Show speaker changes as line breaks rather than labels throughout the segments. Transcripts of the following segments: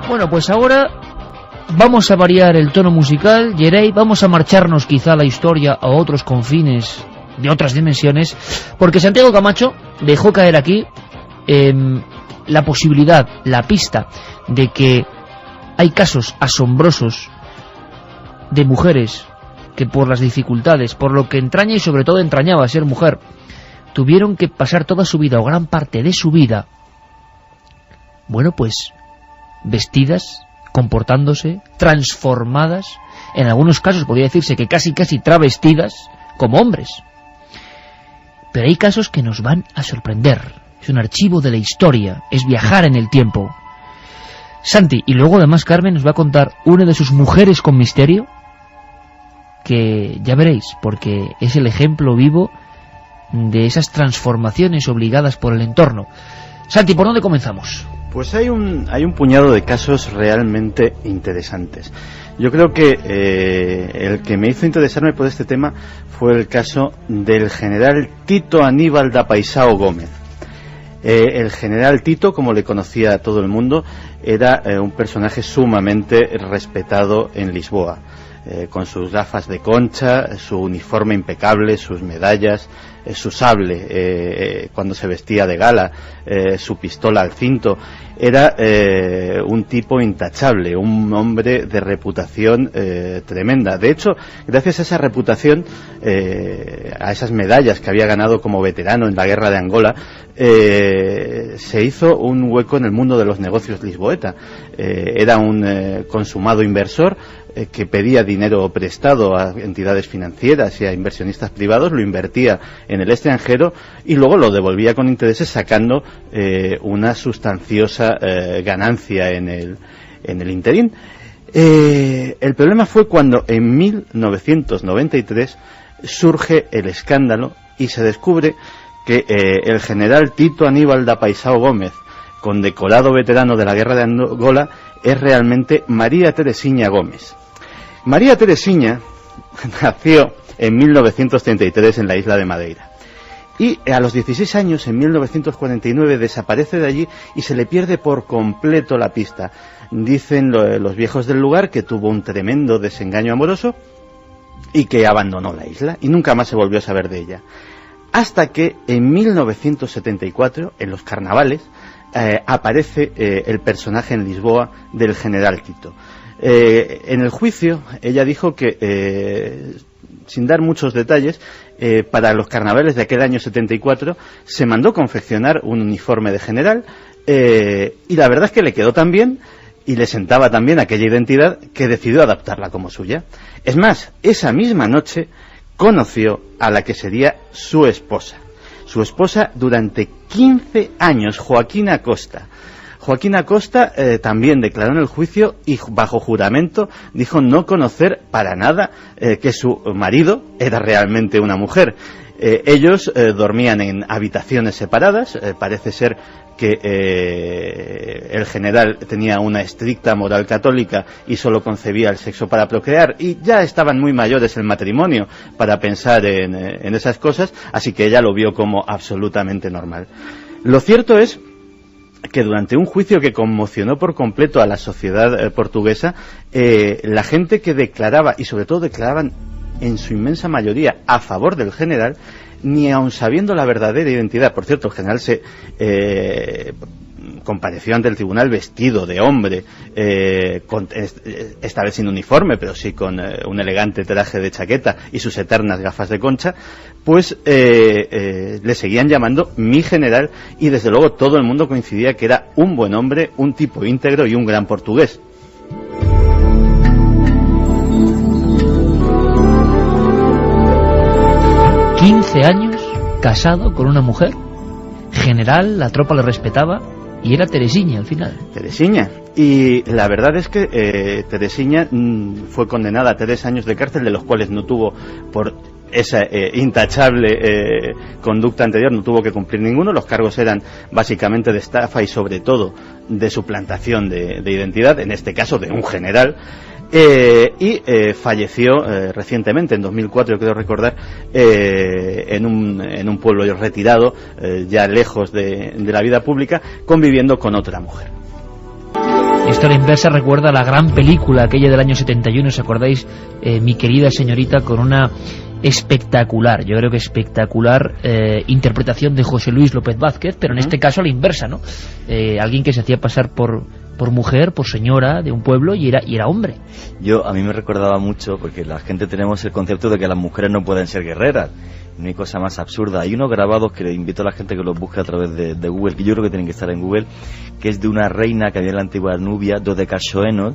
Bueno, pues ahora vamos a variar el tono musical, Yerey, vamos a marcharnos quizá a la historia a otros confines de otras dimensiones, porque Santiago Camacho dejó caer aquí la posibilidad, la pista de que hay casos asombrosos de mujeres que por las dificultades, por lo que entraña y sobre todo entrañaba ser mujer, tuvieron que pasar toda su vida o gran parte de su vida, bueno, pues vestidas, comportándose, transformadas, en algunos casos podría decirse que casi travestidas como hombres. Pero hay casos que nos van a sorprender. Es un archivo de la historia, es viajar en el tiempo. Santi, y luego además Carmen nos va a contar una de sus mujeres con misterio, que ya veréis, porque es el ejemplo vivo de esas transformaciones obligadas por el entorno. Santi, ¿por dónde comenzamos?
Pues hay un puñado de casos realmente interesantes. Yo creo que el que me hizo interesarme por este tema fue el caso del general Tito Aníbal da Paisao Gómez. El general Tito, como le conocía a todo el mundo, era un personaje sumamente respetado en Lisboa, con sus gafas de concha, su uniforme impecable, sus medallas, su sable cuando se vestía de gala, su pistola al cinto. Era un tipo intachable, un hombre de reputación tremenda. De hecho, gracias a esa reputación, a esas medallas que había ganado como veterano en la guerra de Angola, se hizo un hueco en el mundo de los negocios lisboeta. Era un consumado inversor que pedía dinero prestado a entidades financieras y a inversionistas privados, lo invertía en el extranjero y luego lo devolvía con intereses, sacando una sustanciosa ganancia en el interín. El problema fue cuando en 1993 surge el escándalo y se descubre que el general Tito Aníbal da Paisao Gómez, condecorado veterano de la guerra de Angola, es realmente María Teresiña Gómez. María Teresiña nació en 1933 en la isla de Madeira y a los 16 años, en 1949, desaparece de allí y se le pierde por completo la pista. Dicen los viejos del lugar que tuvo un tremendo desengaño amoroso y que abandonó la isla y nunca más se volvió a saber de ella. Hasta que en 1974, en los carnavales, aparece el personaje en Lisboa del general Tito. En el juicio ella dijo que, sin dar muchos detalles, para los carnavales de aquel año 74 se mandó confeccionar un uniforme de general y la verdad es que le quedó tan bien y le sentaba tan bien aquella identidad que decidió adaptarla como suya. Es más, esa misma noche conoció a la que sería su esposa durante 15 años, Joaquina Costa. Joaquina Costa también declaró en el juicio y bajo juramento dijo no conocer para nada que su marido era realmente una mujer. Ellos dormían en habitaciones separadas. Parece ser que el general tenía una estricta moral católica y solo concebía el sexo para procrear, y ya estaban muy mayores el matrimonio para pensar en esas cosas, así que ella lo vio como absolutamente normal. Lo cierto es que durante un juicio que conmocionó por completo a la sociedad portuguesa, la gente que declaraba, y sobre todo declaraban en su inmensa mayoría a favor del general, ni aun sabiendo la verdadera identidad. Por cierto, el general se compareció ante el tribunal vestido de hombre, esta vez sin uniforme, pero sí con un elegante traje de chaqueta y sus eternas gafas de concha, pues le seguían llamando mi general, y desde luego todo el mundo coincidía que era un buen hombre, un tipo íntegro y un gran portugués.
¿15 años casado con una mujer? General, la tropa le respetaba y era Teresiña al final. Teresiña.
Y la verdad es que Teresiña fue condenada a 3 años de cárcel, de los cuales no tuvo, por esa intachable conducta anterior, no tuvo que cumplir ninguno. Los cargos eran básicamente de estafa y sobre todo de suplantación de identidad, en este caso de un general. Y falleció recientemente, en 2004 creo recordar, en un pueblo retirado, ya lejos de la vida pública, conviviendo con otra mujer.
Esto a la inversa recuerda a la gran película aquella del año 71, ¿os acordáis? Mi querida señorita, con una espectacular, yo creo que espectacular interpretación de José Luis López Vázquez, pero en este caso a la inversa, ¿no? Alguien que se hacía pasar por mujer, por señora de un pueblo y era hombre.
A mí me recordaba mucho, porque la gente tenemos el concepto de que las mujeres no pueden ser guerreras. No hay cosa más absurda. Hay unos grabados que le invito a la gente que los busque a través de Google, que yo creo que tienen que estar en Google, que es de una reina que había en la antigua Nubia, Dodecachoenos,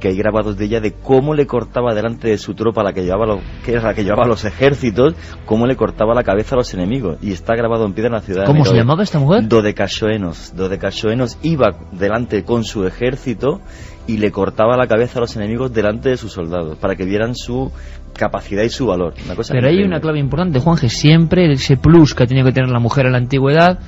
que hay grabados de ella de cómo le cortaba delante de su tropa, la que llevaba los ejércitos, cómo le cortaba la cabeza a los enemigos. Y está grabado en piedra en la ciudad.
¿Cómo se llamaba esta mujer?
Dodecachoenos. Dodecachoenos iba delante con su ejército y le cortaba la cabeza a los enemigos delante de sus soldados, para que vieran su capacidad y su valor.
Pero hay una clave importante, Juanje, siempre ese plus que tenía que tener la mujer en la antigüedad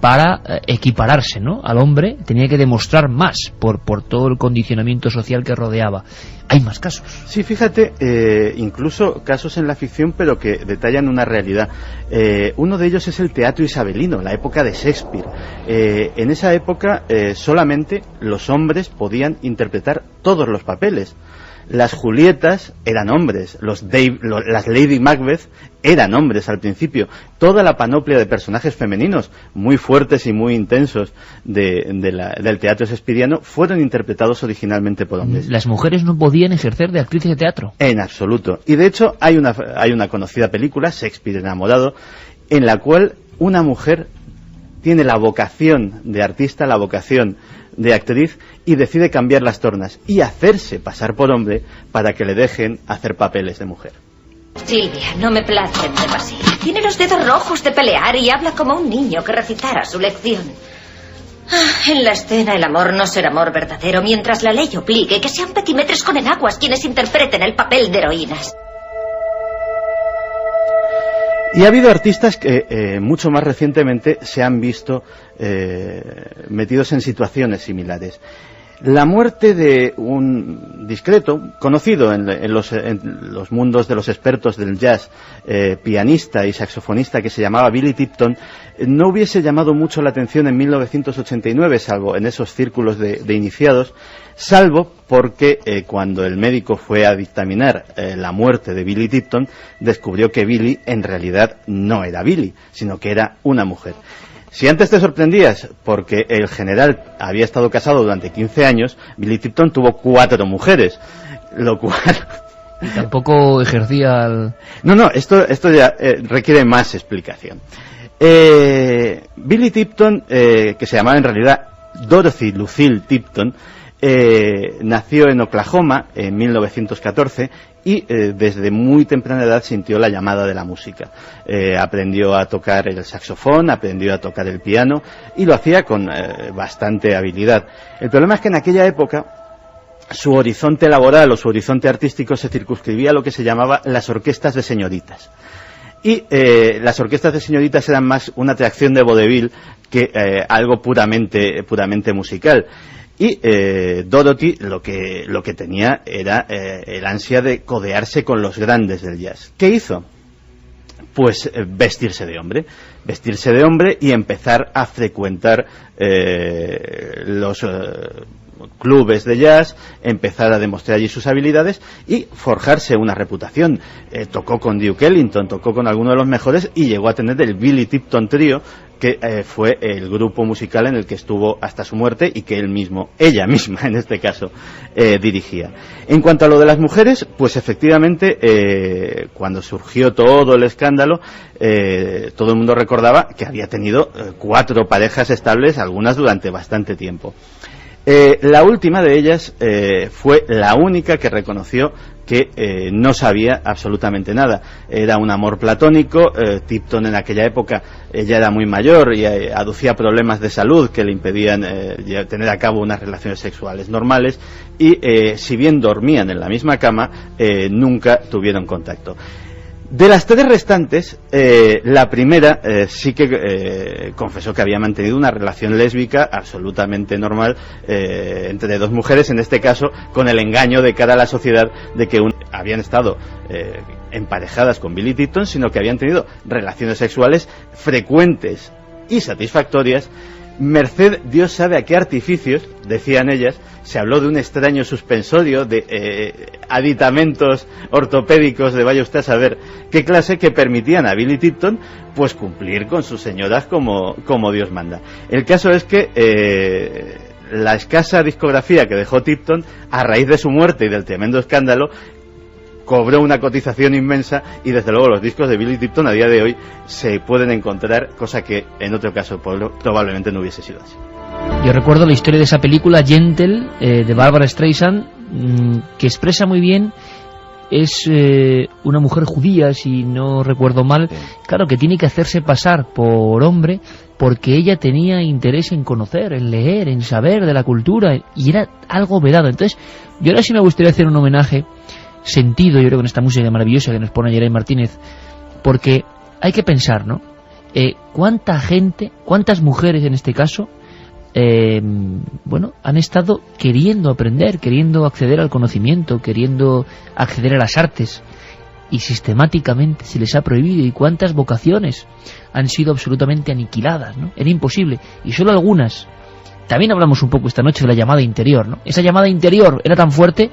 para equipararse, ¿no?, al hombre, tenía que demostrar más por todo el condicionamiento social que rodeaba. Hay más casos.
Sí, fíjate, incluso casos en la ficción, pero que detallan una realidad. Uno de ellos es el teatro isabelino, la época de Shakespeare. En esa época solamente los hombres podían interpretar todos los papeles. Las Julietas eran hombres, las Lady Macbeth eran hombres al principio. Toda la panoplia de personajes femeninos, muy fuertes y muy intensos del teatro shakespeariano, fueron interpretados originalmente por hombres.
Las mujeres no podían ejercer de actrices de teatro.
En absoluto. Y de hecho hay una conocida película, Shakespeare enamorado, en la cual una mujer tiene la vocación de artista, la vocación de actriz, y decide cambiar las tornas y hacerse pasar por hombre para que le dejen hacer papeles de mujer.
Silvia, no me placen demasiado. Tiene los dedos rojos de pelear y habla como un niño que recitara su lección. En la escena el amor no será amor verdadero mientras la ley obligue que sean petimetres con enaguas quienes interpreten el papel de heroínas.
Y ha habido artistas que mucho más recientemente se han visto metidos en situaciones similares. La muerte de un discreto, conocido en los mundos de los expertos del jazz, pianista y saxofonista que se llamaba Billy Tipton, no hubiese llamado mucho la atención en 1989, salvo en esos círculos de iniciados, salvo porque cuando el médico fue a dictaminar la muerte de Billy Tipton, descubrió que Billy en realidad no era Billy, sino que era una mujer. Si antes te sorprendías porque el general había estado casado durante 15 años, Billy Tipton tuvo 4 mujeres, lo cual...
Y tampoco ejercía el...
No, esto ya requiere más explicación. Billy Tipton, que se llamaba en realidad Dorothy Lucille Tipton, nació en Oklahoma en 1914 y desde muy temprana edad sintió la llamada de la música. Aprendió a tocar el saxofón, aprendió a tocar el piano y lo hacía con bastante habilidad. El problema es que en aquella época su horizonte laboral o su horizonte artístico se circunscribía a lo que se llamaba las orquestas de señoritas. Y las orquestas de señoritas eran más una atracción de vodevil que algo puramente musical. Y Dorothy lo que tenía era el ansia de codearse con los grandes del jazz. ¿Qué hizo? Pues vestirse de hombre y empezar a frecuentar los clubes de jazz, empezar a demostrar allí sus habilidades y forjarse una reputación. Tocó con Duke Ellington, tocó con algunos de los mejores y llegó a tener el Billy Tipton Trio, que fue el grupo musical en el que estuvo hasta su muerte y que ella misma en este caso, dirigía. En cuanto a lo de las mujeres, pues efectivamente cuando surgió todo el escándalo, todo el mundo recordaba que había tenido 4 parejas estables, algunas durante bastante tiempo. La última de ellas fue la única que reconoció que no sabía absolutamente nada. Era un amor platónico. Tipton en aquella época ya era muy mayor y aducía problemas de salud que le impedían tener a cabo unas relaciones sexuales normales y si bien dormían en la misma cama, nunca tuvieron contacto. De las 3 restantes, la primera sí que confesó que había mantenido una relación lésbica absolutamente normal entre 2 mujeres, en este caso con el engaño de cara a la sociedad de que habían estado emparejadas con Billy Tipton, sino que habían tenido relaciones sexuales frecuentes y satisfactorias merced Dios sabe a qué artificios, decían ellas, se habló de un extraño suspensorio, de aditamentos ortopédicos de vaya usted a saber qué clase, que permitían a Billy Tipton pues cumplir con sus señoras como Dios manda. El caso es que la escasa discografía que dejó Tipton, a raíz de su muerte y del tremendo escándalo, cobró una cotización inmensa, y desde luego los discos de Billy Tipton a día de hoy se pueden encontrar, cosa que en otro caso probablemente no hubiese sido así.
Yo recuerdo la historia de esa película Gentle, de Barbara Streisand, que expresa muy bien. Es una mujer judía, si no recuerdo mal, claro, que tiene que hacerse pasar por hombre porque ella tenía interés en conocer, en leer, en saber de la cultura, y era algo vedado. Entonces, yo ahora sí me gustaría hacer un homenaje sentido, yo creo, con esta música maravillosa que nos pone Yeray Martínez, porque hay que pensar, ¿no? ¿Cuánta gente, cuántas mujeres en este caso, han estado queriendo aprender, queriendo acceder al conocimiento, queriendo acceder a las artes, y sistemáticamente se les ha prohibido? ¿Y cuántas vocaciones han sido absolutamente aniquiladas, ¿no? Era imposible, y solo algunas. También hablamos un poco esta noche de la llamada interior, ¿no? Esa llamada interior era tan fuerte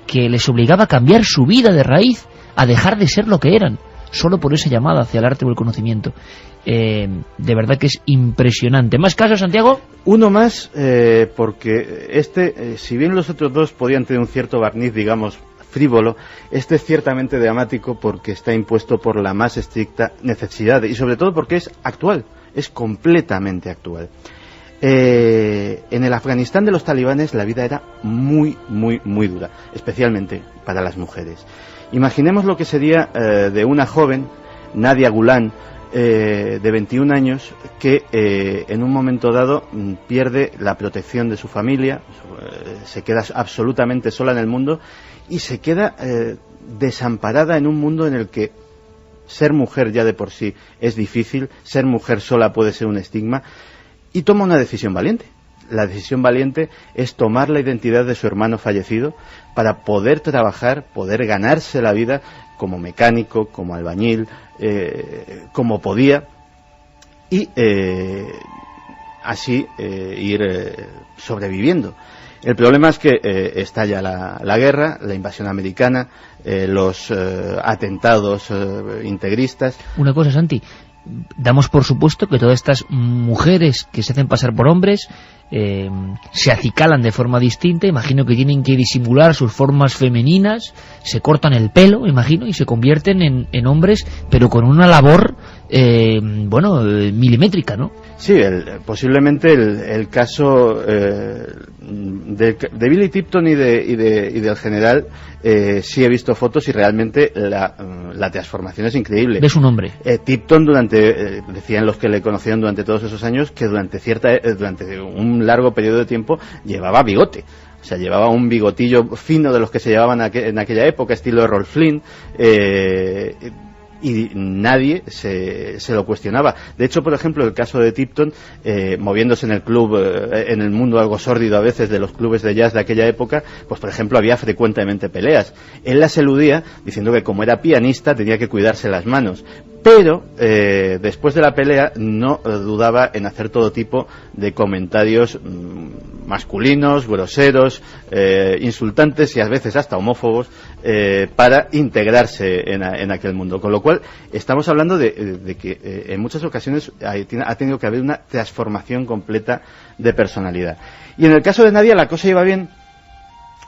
que les obligaba a cambiar su vida de raíz, a dejar de ser lo que eran, solo por esa llamada hacia el arte o el conocimiento. De verdad que es impresionante. ¿Más casos, Santiago?
Uno más, porque si bien los otros dos podían tener un cierto barniz, digamos, frívolo, este es ciertamente dramático porque está impuesto por la más estricta necesidad, y sobre todo porque es actual, es completamente actual. En el Afganistán de los talibanes la vida era muy, muy, muy dura, especialmente para las mujeres. Imaginemos lo que sería de una joven, Nadia Gulan, de 21 años, que en un momento dado pierde la protección de su familia, se queda absolutamente sola en el mundo y se queda desamparada en un mundo en el que ser mujer ya de por sí es difícil, ser mujer sola puede ser un estigma, y toma una decisión valiente. La decisión valiente es tomar la identidad de su hermano fallecido para poder trabajar, poder ganarse la vida como mecánico, como albañil, como podía, y así ir sobreviviendo. El problema es que estalla la guerra, la invasión americana, los atentados integristas.
Una cosa, Santi, damos por supuesto que todas estas mujeres que se hacen pasar por hombres se acicalan de forma distinta. Imagino que tienen que disimular sus formas femeninas, se cortan el pelo, imagino, y se convierten en hombres, pero con una labor milimétrica, ¿no?
Sí, posiblemente el caso de Billy Tipton y del general, sí he visto fotos y realmente la transformación es increíble.
¿Ves un hombre?
Tipton decían los que le conocieron durante todos esos años, que durante un largo periodo de tiempo llevaba bigote. O sea, llevaba un bigotillo fino de los que se llevaban en aquella época, estilo de Rolf Flynn, y nadie se lo cuestionaba. De hecho, por ejemplo, el caso de Tipton, moviéndose en el club, en el mundo algo sórdido a veces de los clubes de jazz de aquella época, pues por ejemplo había frecuentemente peleas. Él las eludía diciendo que como era pianista tenía que cuidarse las manos, pero después de la pelea no dudaba en hacer todo tipo de comentarios masculinos, groseros, insultantes y a veces hasta homófobos, para integrarse en aquel mundo. Con lo cual estamos hablando de que en muchas ocasiones ha tenido que haber una transformación completa de personalidad. Y en el caso de Nadia la cosa iba bien,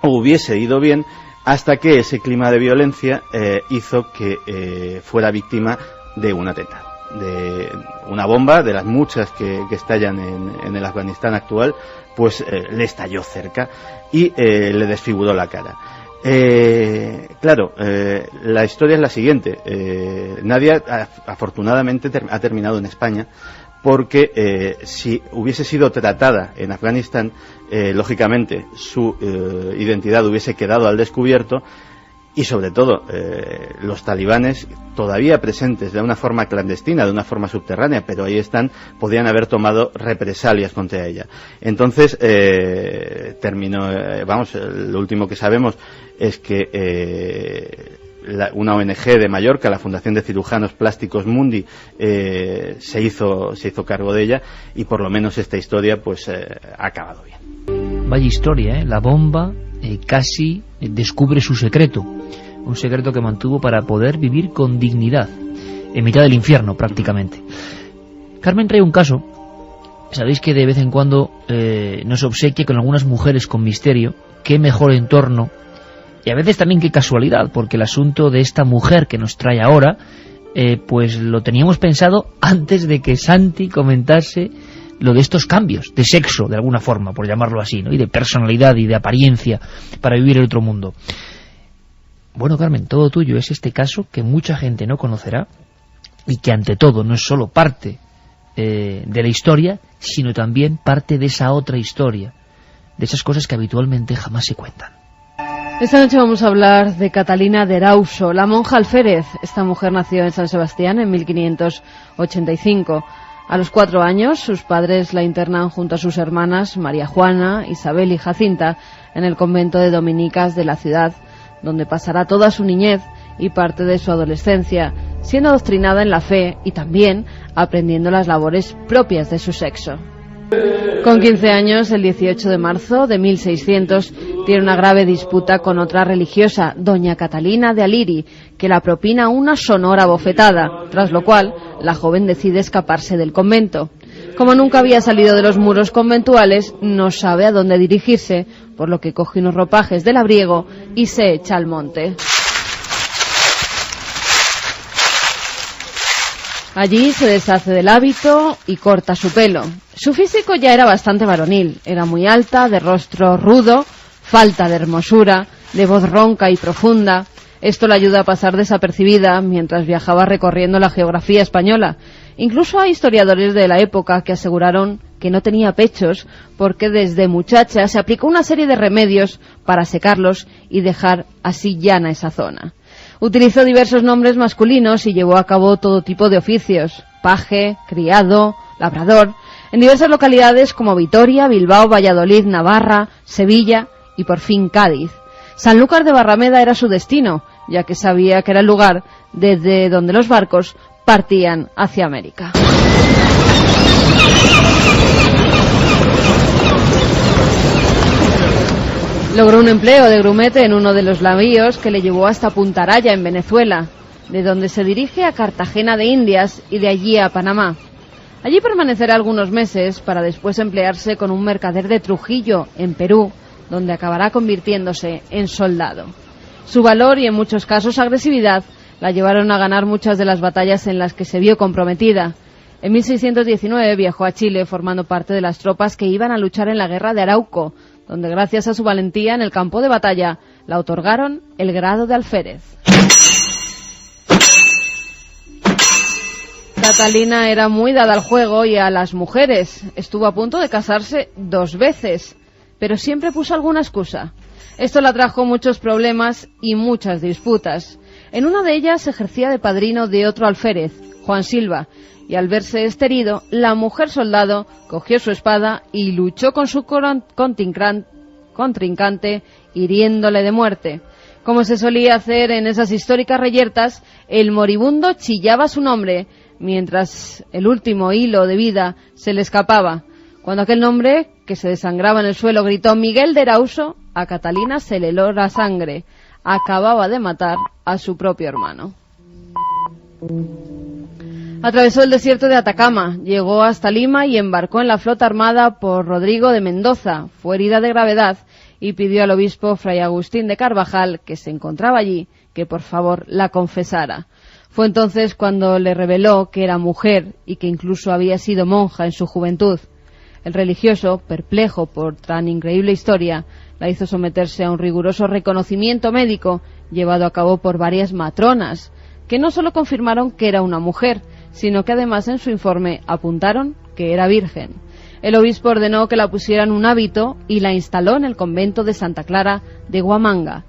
o hubiese ido bien, hasta que ese clima de violencia hizo que fuera víctima de un atentado, de una bomba, de las muchas que estallan en el Afganistán actual, pues le estalló cerca y le desfiguró la cara. La historia es la siguiente. Nadia afortunadamente ha terminado en España, porque si hubiese sido tratada en Afganistán, lógicamente su identidad hubiese quedado al descubierto, y sobre todo los talibanes, todavía presentes de una forma clandestina, de una forma subterránea, pero ahí están, podían haber tomado represalias contra ella. Entonces terminó, lo último que sabemos es que una ONG de Mallorca, la Fundación de Cirujanos Plásticos Mundi, se hizo cargo de ella, y por lo menos esta historia pues ha acabado bien.
Vaya historia, ¿eh? La bomba casi descubre su secreto, un secreto que mantuvo para poder vivir con dignidad en mitad del infierno prácticamente. Carmen trae un caso. Sabéis que de vez en cuando nos obsequia con algunas mujeres con misterio. Qué mejor entorno, y a veces también qué casualidad, porque el asunto de esta mujer que nos trae ahora, pues lo teníamos pensado antes de que Santi comentase lo de estos cambios de sexo, de alguna forma, por llamarlo así, ¿no? Y de personalidad y de apariencia para vivir en otro mundo. Bueno, Carmen, todo tuyo es este caso que mucha gente no conocerá y que ante todo no es solo parte de la historia, sino también parte de esa otra historia, de esas cosas que habitualmente jamás se cuentan.
Esta noche vamos a hablar de Catalina de Erauso, la monja alférez. Esta mujer nació en San Sebastián en 1585. A los 4 años, sus padres la internan junto a sus hermanas María Juana, Isabel y Jacinta en el convento de dominicas de la ciudad, donde pasará toda su niñez y parte de su adolescencia, siendo adoctrinada en la fe y también aprendiendo las labores propias de su sexo. Con 15 años, el 18 de marzo de 1600, tiene una grave disputa con otra religiosa, doña Catalina de Aliri, que la propina una sonora bofetada, tras lo cual la joven decide escaparse del convento. Como nunca había salido de los muros conventuales, no sabe a dónde dirigirse, por lo que coge unos ropajes del labriego y se echa al monte. Allí se deshace del hábito y corta su pelo. Su físico ya era bastante varonil. Era muy alta, de rostro rudo, falta de hermosura, de voz ronca y profunda. Esto le ayuda a pasar desapercibida mientras viajaba recorriendo la geografía española. Incluso hay historiadores de la época que aseguraron que no tenía pechos porque desde muchacha se aplicó una serie de remedios para secarlos y dejar así llana esa zona. Utilizó diversos nombres masculinos y llevó a cabo todo tipo de oficios: paje, criado, labrador, en diversas localidades como Vitoria, Bilbao, Valladolid, Navarra, Sevilla y por fin Cádiz. Sanlúcar de Barrameda era su destino, ya que sabía que era el lugar desde donde los barcos partían hacia América. Logró un empleo de grumete en uno de los navíos que le llevó hasta Punta Araya, en Venezuela, de donde se dirige a Cartagena de Indias y de allí a Panamá. Allí permanecerá algunos meses para después emplearse con un mercader de Trujillo, en Perú, donde acabará convirtiéndose en soldado. Su valor y en muchos casos agresividad la llevaron a ganar muchas de las batallas en las que se vio comprometida. En 1619 viajó a Chile formando parte de las tropas que iban a luchar en la guerra de Arauco, donde gracias a su valentía en el campo de batalla la otorgaron el grado de alférez. Catalina era muy dada al juego y a las mujeres. Estuvo a punto de casarse 2 veces, pero siempre puso alguna excusa. Esto le trajo muchos problemas y muchas disputas. En una de ellas ejercía de padrino de otro alférez, Juan Silva, y al verse este herido, la mujer soldado cogió su espada y luchó con su contrincante, hiriéndole de muerte. Como se solía hacer en esas históricas reyertas, el moribundo chillaba su nombre, mientras el último hilo de vida se le escapaba. Cuando aquel nombre, que se desangraba en el suelo, gritó Miguel de Erauso, a Catalina se le heló la sangre. Acababa de matar a su propio hermano. Atravesó el desierto de Atacama, llegó hasta Lima y embarcó en la flota armada por Rodrigo de Mendoza. Fue herida de gravedad y pidió al obispo Fray Agustín de Carvajal, que se encontraba allí, que por favor la confesara. Fue entonces cuando le reveló que era mujer y que incluso había sido monja en su juventud. El religioso, perplejo por tan increíble historia, la hizo someterse a un riguroso reconocimiento médico llevado a cabo por varias matronas, que no solo confirmaron que era una mujer, sino que además en su informe apuntaron que era virgen. El obispo ordenó que la pusieran un hábito y la instaló en el convento de Santa Clara de Huamanga.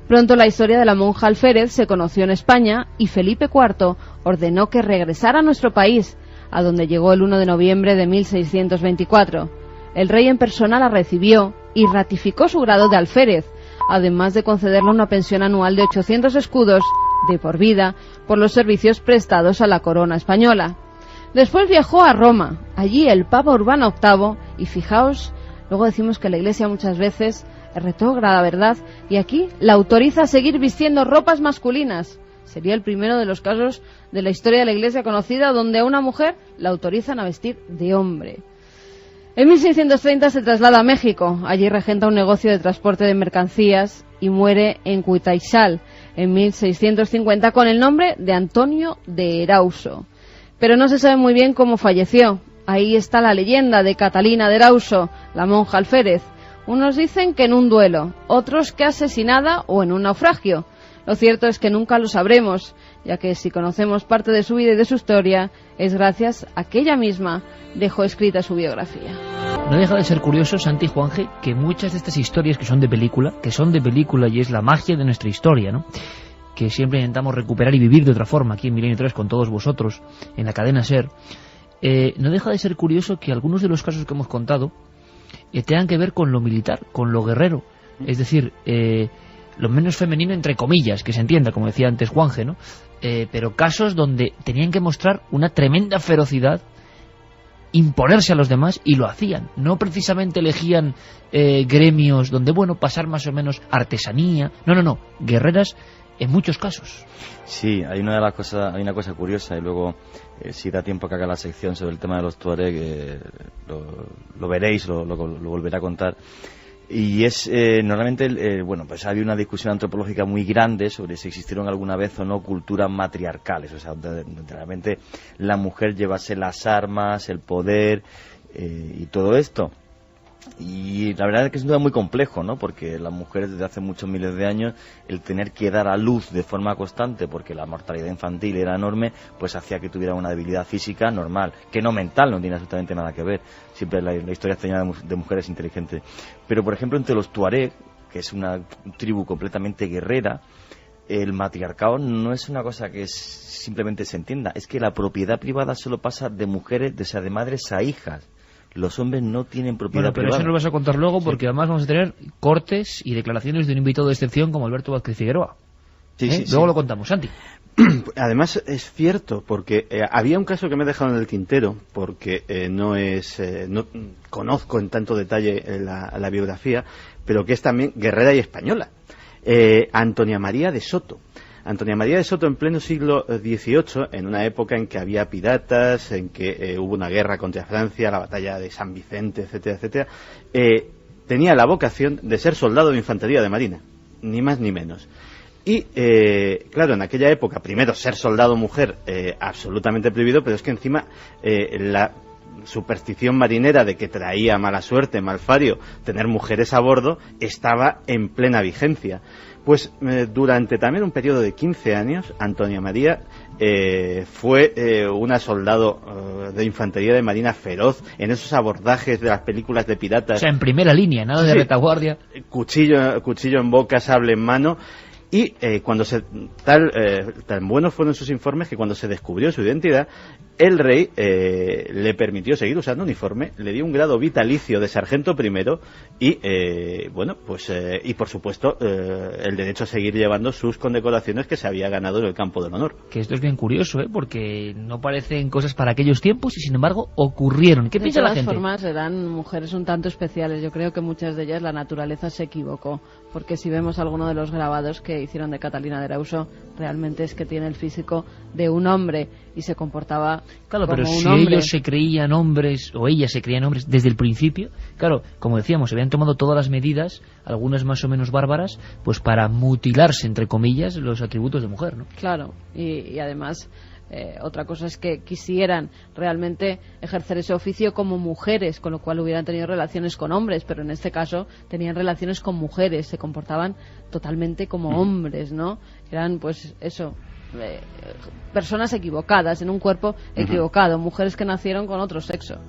Pronto la historia de la monja alférez se conoció en España y Felipe IV ordenó que regresara a nuestro país, a donde llegó el 1 de noviembre de 1624. El rey en persona la recibió y ratificó su grado de alférez, además de concederle una pensión anual de 800 escudos de por vida por los servicios prestados a la corona española. Después viajó a Roma. Allí el Papa Urbano VIII, y fijaos, luego decimos que la Iglesia muchas veces es retrógrada, ¿verdad? Y aquí la autoriza a seguir vistiendo ropas masculinas. Sería el primero de los casos de la historia de la Iglesia conocida donde a una mujer la autorizan a vestir de hombre. En 1630 se traslada a México. Allí regenta un negocio de transporte de mercancías y muere en Cuitaixal en 1650 con el nombre de Antonio de Erauso. Pero no se sabe muy bien cómo falleció. Ahí está la leyenda de Catalina de Erauso, la monja alférez. Unos dicen que en un duelo, otros que asesinada o en un naufragio. Lo cierto es que nunca lo sabremos, ya que si conocemos parte de su vida y de su historia, es gracias a que ella misma dejó escrita su biografía.
No deja de ser curioso, Santi y Juanje, que muchas de estas historias que son de película y es la magia de nuestra historia, ¿no?, que siempre intentamos recuperar y vivir de otra forma aquí en Milenio 3 con todos vosotros en la cadena SER, no deja de ser curioso que algunos de los casos que hemos contado tengan que ver con lo militar, con lo guerrero, es decir, lo menos femenino entre comillas, que se entienda, como decía antes Juanje, ¿no? Pero casos donde tenían que mostrar una tremenda ferocidad, imponerse a los demás, y lo hacían. No precisamente elegían gremios donde, bueno, pasar más o menos artesanía. No, guerreras en muchos casos.
Sí, hay una cosa curiosa, y luego si da tiempo que haga la sección sobre el tema de los tuareg, lo veréis, lo volveré a contar. Y es normalmente, pues ha habido una discusión antropológica muy grande sobre si existieron alguna vez o no culturas matriarcales, o sea, donde realmente la mujer llevase las armas, el poder y todo esto. Y la verdad es que es un tema muy complejo, ¿no? Porque las mujeres desde hace muchos miles de años, el tener que dar a luz de forma constante, porque la mortalidad infantil era enorme, pues hacía que tuvieran una debilidad física normal, que no mental, no tiene absolutamente nada que ver. Siempre la historia está llena de mujeres inteligentes. Pero, por ejemplo, entre los tuareg, que es una tribu completamente guerrera, el matriarcado no es una cosa que simplemente se entienda, es que la propiedad privada solo pasa de mujeres, de madres a hijas. Los hombres no tienen propiedad privada.
Pero eso lo vas a contar luego, porque además vamos a tener cortes y declaraciones de un invitado de excepción como Alberto Vázquez Figueroa.
Sí.
Luego lo contamos, Santi.
Además es cierto, porque había un caso que me he dejado en el tintero, porque no conozco en tanto detalle la biografía, pero que es también guerrera y española. Antonia María de Soto. Antonia María de Soto, en pleno siglo XVIII, en una época en que había piratas, en que hubo una guerra contra Francia, la batalla de San Vicente, etcétera, etcétera, tenía la vocación de ser soldado de infantería de marina, ni más ni menos. Y, claro, en aquella época, primero, ser soldado mujer, absolutamente prohibido, pero es que encima la superstición marinera de que traía mala suerte, malfario, tener mujeres a bordo, estaba en plena vigencia. Pues durante también un periodo de 15 años, Antonia María fue una soldado de infantería de marina feroz en esos abordajes de las películas de piratas.
O sea, en primera línea, nada de retaguardia.
Cuchillo en boca, sable en mano. Y cuando tan buenos fueron sus informes que cuando se descubrió su identidad, el rey le permitió seguir usando uniforme, le dio un grado vitalicio de sargento primero y, y por supuesto el derecho a seguir llevando sus condecoraciones que se había ganado en el campo del honor.
Que esto es bien curioso, porque no parecen cosas para aquellos tiempos y sin embargo ocurrieron. ¿Qué piensa la gente?
De todas formas eran mujeres un tanto especiales. Yo creo que muchas de ellas la naturaleza se equivocó, porque si vemos alguno de los grabados que hicieron de Catalina de Erauso, realmente es que tiene el físico de un hombre y se comportaba
claro,
como
pero
un
si
hombre.
ellos se creían hombres, o ellas se creían hombres desde el principio, claro, como decíamos, se habían tomado todas las medidas, algunas más o menos bárbaras, pues para mutilarse, entre comillas, los atributos de mujer, ¿no?
Claro, y además otra cosa es que quisieran realmente ejercer ese oficio como mujeres, con lo cual hubieran tenido relaciones con hombres, pero en este caso tenían relaciones con mujeres, se comportaban totalmente como hombres, ¿no? Eran pues eso, personas equivocadas, en un cuerpo equivocado, mujeres que nacieron con otro sexo.